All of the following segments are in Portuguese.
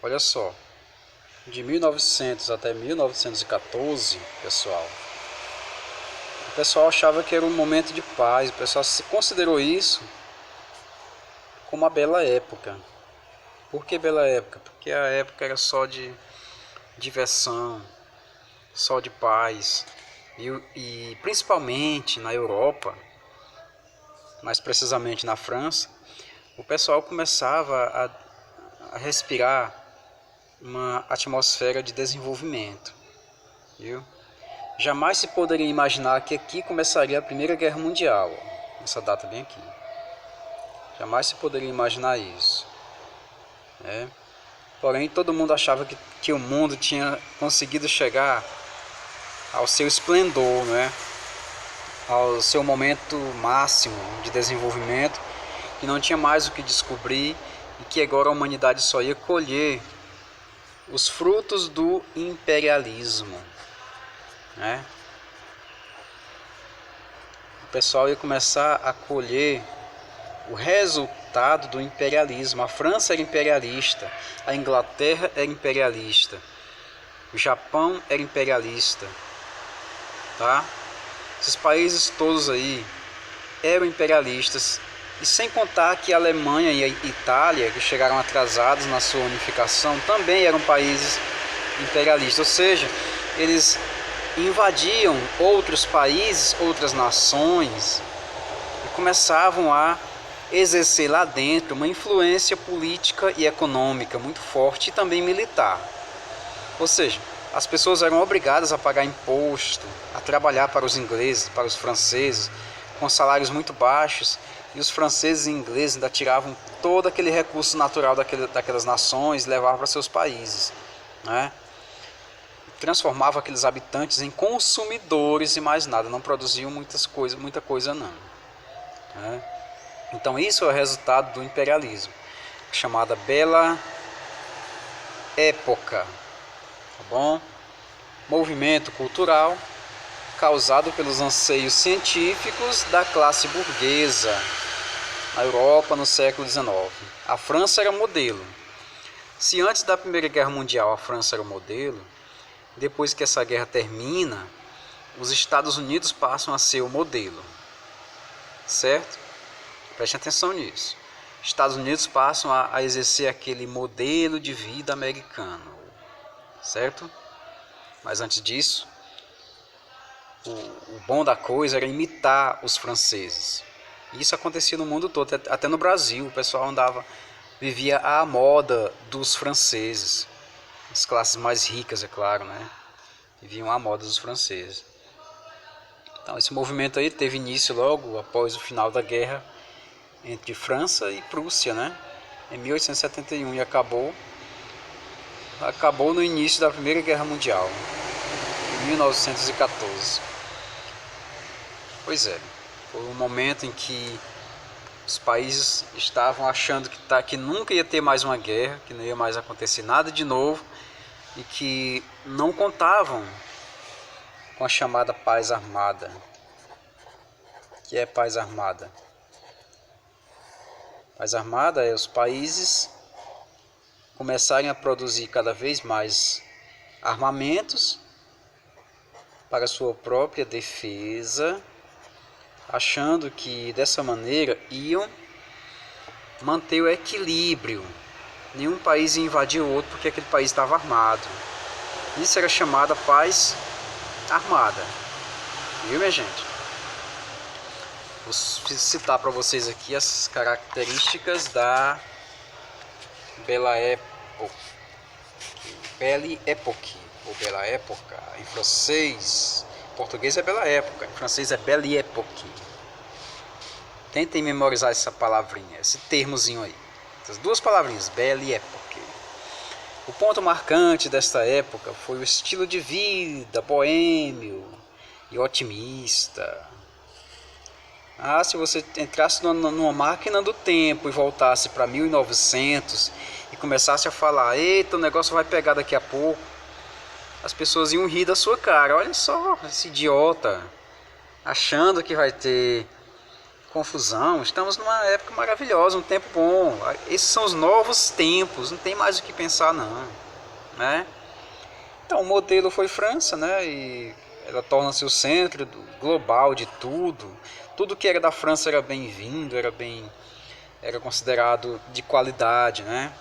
Olha só, de 1900 até 1914, pessoal, o pessoal achava que era um momento de paz, o pessoal se considerou isso como uma bela época. Por que bela época? Porque a época era só de diversão, só de paz. E principalmente na Europa, mais precisamente na França, o pessoal começava a respirar uma atmosfera de desenvolvimento, viu? Jamais se poderia imaginar que aqui começaria a Primeira Guerra Mundial, essa data bem aqui. Jamais se poderia imaginar isso, né? Porém, todo mundo achava que o mundo tinha conseguido chegar ao seu esplendor, né? Ao seu momento máximo de desenvolvimento, que não tinha mais o que descobrir e que agora a humanidade só ia colher os frutos do imperialismo, né? O pessoal ia começar a colher o resultado do imperialismo. A França era imperialista, a Inglaterra era imperialista, o Japão era imperialista, tá? Esses países todos aí eram imperialistas, e sem contar que a Alemanha e a Itália, que chegaram atrasados na sua unificação, também eram países imperialistas, ou seja, eles invadiam outros países, outras nações, e começavam a exercer lá dentro uma influência política e econômica muito forte e também militar. Ou seja, as pessoas eram obrigadas a pagar imposto, a trabalhar para os ingleses, para os franceses, com salários muito baixos, e os franceses e ingleses ainda tiravam todo aquele recurso natural daquelas nações e levavam para seus países, né? Transformavam aqueles habitantes em consumidores e mais nada, não produziam muita coisa não, né? Então isso é o resultado do imperialismo, chamada Bela Época, tá bom? Movimento cultural causado pelos anseios científicos da classe burguesa na Europa no século XIX. A França era modelo. Se antes da Primeira Guerra Mundial a França era o modelo, depois que essa guerra termina, os Estados Unidos passam a ser o modelo, certo? Preste atenção nisso. Estados Unidos passam a exercer aquele modelo de vida americano, certo? Mas antes disso, o bom da coisa era imitar os franceses. Isso acontecia no mundo todo, até no Brasil. O pessoal vivia à moda dos franceses. As classes mais ricas, é claro, né? Viviam à moda dos franceses. Então esse movimento aí teve início logo após o final da guerra entre França e Prússia, né? Em 1871, e acabou no início da Primeira Guerra Mundial, em 1914. Pois é, foi um momento em que os países estavam achando que nunca ia ter mais uma guerra, que não ia mais acontecer nada de novo, e que não contavam com a chamada paz armada. O que é paz armada? Paz armada é os países começarem a produzir cada vez mais armamentos para sua própria defesa, achando que dessa maneira iam manter o equilíbrio. Nenhum país ia invadir o outro porque aquele país estava armado. Isso era chamada paz armada. Viu, minha gente? Vou citar para vocês aqui as características da Belle Époque, ou Bela Época, em francês. Em português é Bela Época, em francês é Belle Époque. Tentem memorizar essa palavrinha, esse termozinho aí. Essas duas palavrinhas, Belle Époque. O ponto marcante desta época foi o estilo de vida boêmio e otimista. Se você entrasse numa máquina do tempo e voltasse para 1900 e começasse a falar, eita, o negócio vai pegar daqui a pouco, as pessoas iam rir da sua cara. Olha só, esse idiota, achando que vai ter confusão. Estamos numa época maravilhosa, um tempo bom. Esses são os novos tempos, não tem mais o que pensar não, né? Então o modelo foi França, né? E ela torna-se o centro global de tudo. Tudo que era da França era bem-vindo, era considerado de qualidade, né?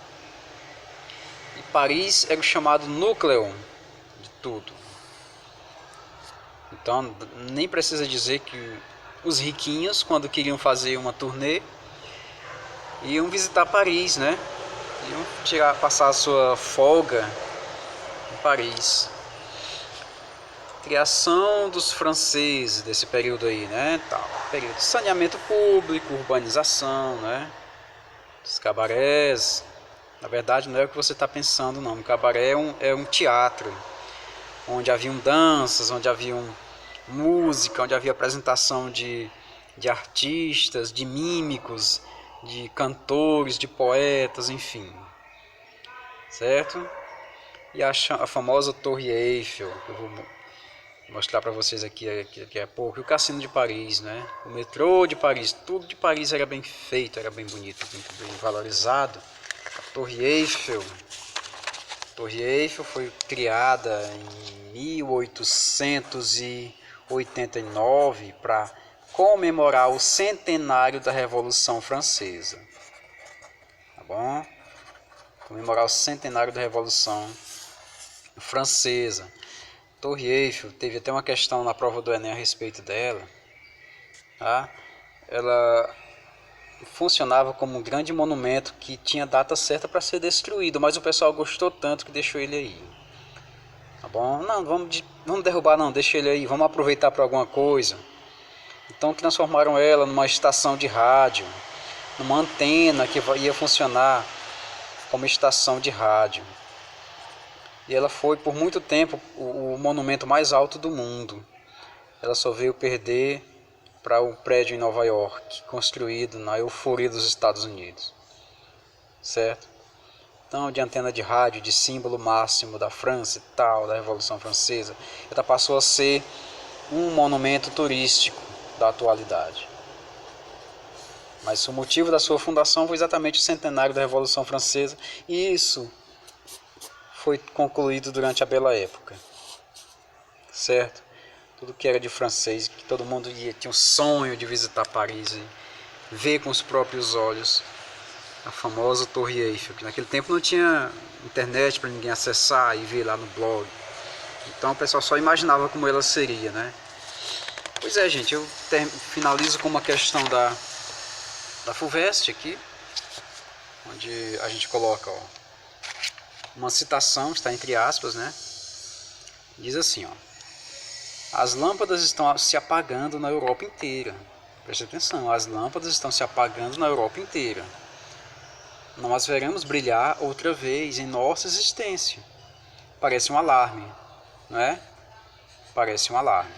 E Paris era o chamado núcleo de tudo. Então nem precisa dizer que os riquinhos, quando queriam fazer uma turnê, iam visitar Paris, né? Iam passar a sua folga em Paris. Criação dos franceses desse período aí, né? Período de saneamento público, urbanização, né? Os cabarés. Na verdade não é o que você está pensando não. O cabaré é um teatro onde haviam danças, onde haviam música, onde havia apresentação de artistas, de mímicos, de cantores, de poetas, enfim. Certo? E a famosa Torre Eiffel, que eu vou mostrar para vocês aqui daqui a pouco, e o Cassino de Paris, né? O metrô de Paris, tudo de Paris era bem feito, era bem bonito, bem valorizado. A Torre Eiffel. A Torre Eiffel foi criada em 1889 para comemorar o centenário da Revolução Francesa. Tá bom? Comemorar o centenário da Revolução Francesa. Torre Eiffel, teve até uma questão na prova do Enem a respeito dela. Tá? Ela funcionava como um grande monumento que tinha data certa para ser destruído, mas o pessoal gostou tanto que deixou ele aí. Tá bom? Não, vamos derrubar não, deixa ele aí, vamos aproveitar para alguma coisa. Então transformaram ela numa estação de rádio, numa antena que ia funcionar como estação de rádio. E ela foi por muito tempo o monumento mais alto do mundo. Ela só veio perder para o prédio em Nova York, construído na euforia dos Estados Unidos. Certo? Então, de antena de rádio, de símbolo máximo da França e tal, da Revolução Francesa, ela passou a ser um monumento turístico da atualidade. Mas o motivo da sua fundação foi exatamente o centenário da Revolução Francesa, e isso foi concluído durante a Bela Época. Certo? Tudo que era de francês, que todo mundo tinha um sonho de visitar Paris e ver com os próprios olhos a famosa Torre Eiffel, que naquele tempo não tinha internet para ninguém acessar e ver lá no blog. Então o pessoal só imaginava como ela seria, né? Pois é, gente, eu finalizo com uma questão da FUVEST aqui, onde a gente coloca, ó, uma citação, está entre aspas, né? Diz assim, ó: as lâmpadas estão se apagando na Europa inteira. Preste atenção, as lâmpadas estão se apagando na Europa inteira. Não as veremos brilhar outra vez em nossa existência. Parece um alarme, não é? Parece um alarme.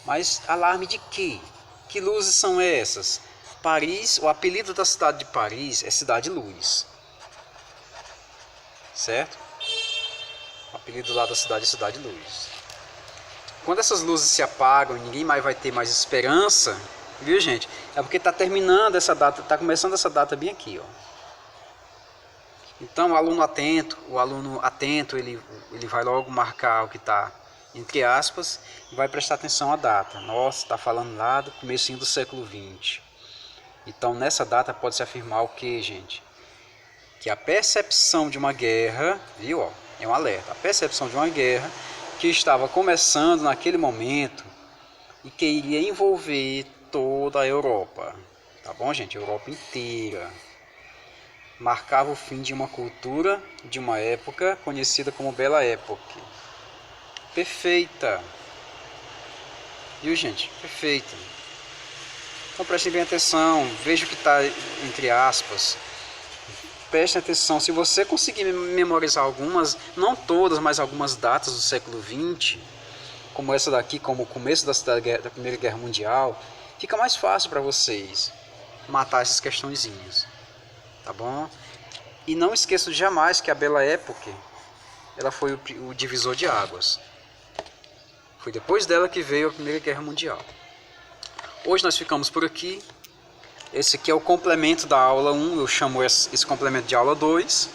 Mas alarme de quê? Que luzes são essas? Paris, o apelido da cidade de Paris é Cidade Luz. Certo? O apelido lá da cidade é Cidade Luz. Quando essas luzes se apagam e ninguém mais vai ter mais esperança, viu, gente? É porque está terminando essa data, está começando essa data bem aqui, ó. Então o aluno atento, ele vai logo marcar o que está entre aspas e vai prestar atenção à data. Nossa, está falando lá do comecinho do século XX. Então nessa data pode-se afirmar o que, gente? Que a percepção de uma guerra, viu, ó, é um alerta, a percepção de uma guerra que estava começando naquele momento e que iria envolver toda a Europa, tá bom, gente? A Europa inteira. Marcava o fim de uma cultura, de uma época conhecida como Bela Époque. Perfeita. Viu, gente? Perfeita. Então prestem bem atenção, veja o que está entre aspas. Prestem atenção, se você conseguir memorizar algumas, não todas, mas algumas datas do século XX, como essa daqui, como o começo da Primeira Guerra Mundial, fica mais fácil para vocês matar essas questõezinhas, tá bom? E não esqueçam jamais que a Bela Époque, ela foi o divisor de águas. Foi depois dela que veio a Primeira Guerra Mundial. Hoje nós ficamos por aqui. Esse aqui é o complemento da aula 1, eu chamo esse complemento de aula 2.